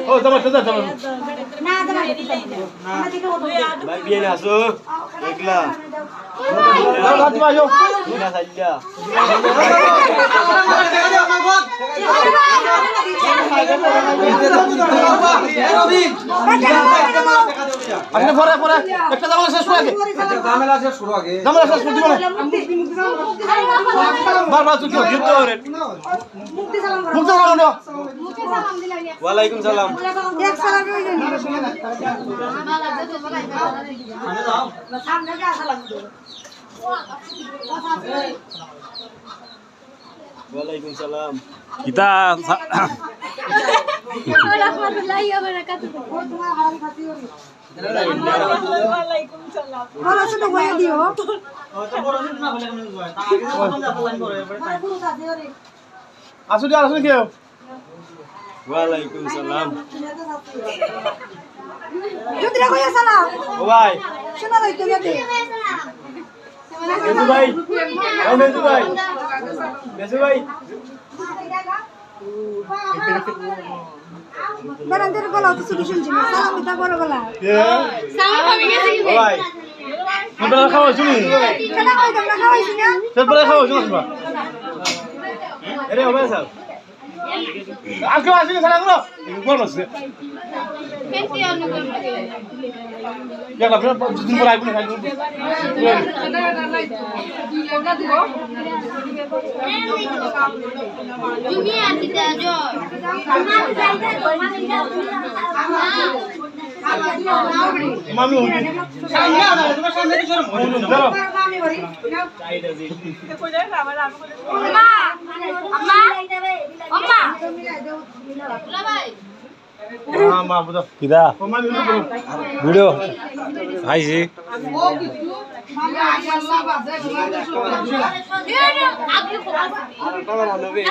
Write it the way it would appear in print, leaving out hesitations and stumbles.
ও যাবা যাবা যাবা না যাবা ভাই বিয়ে না আসো দেখলা রাত বাজো না সাইলা আপনি পরে পরে একটা জামালা শেষ করে আগে ঝামেলা শেষ করো আগে জামালা শেষ করে দিব না বারবার তুই কি যুদ্ধ করে মুক্তি সালাম মুক্ত সালাম দাও মুক্তি সালাম দিলাম ওয়ালাইকুম সালাম এক সালাম হই যাবে সামনে যা সালাম দিও ওয়ালাইকুম সালাম kita রাহমাতুল্লাহি ওয়া বারাকাতুহু তোমার হারাম খাতি হরি ওয়ালাইকুম সালাম ভালো ছোট ভাই দিও তো বড় না বলে কেমন হয় তা আগে প্রথম যাতে লাইন করে ভাই পুরো সাথে হরি আসুন কেউ ওয়ালাইকুম সালাম যদি রা কইয়া সালাম ও ভাই শোনা যাই তো যাতে মেজু ভাই ও মেজু ভাই মেজু ভাই বারান্দার গলা তো শুধু শুনছি না সালাম এটা বড় গলা সালাম আমি গেছি কি ও ভাই তোমরা খাওয়া শুনি কেন কই তোমরা খাওয়াইছি না তোমরা খাওয়া শুনি আরে ও ভাই স্যার আজকে আসলে সারা করো কোন আছে কেনটি অন্য কই দেখলা দিন পর আইবো না তুমি আনতে যাও মামি হই সামনে না তোমার সামনে কি শরম হয় চলো চাইটা জি আম্মা আম্মা আম্মা লা ভাই হ্যাঁ মা বুঝো kita ও মামি হই video hai sih আপনি আর কথা বলবে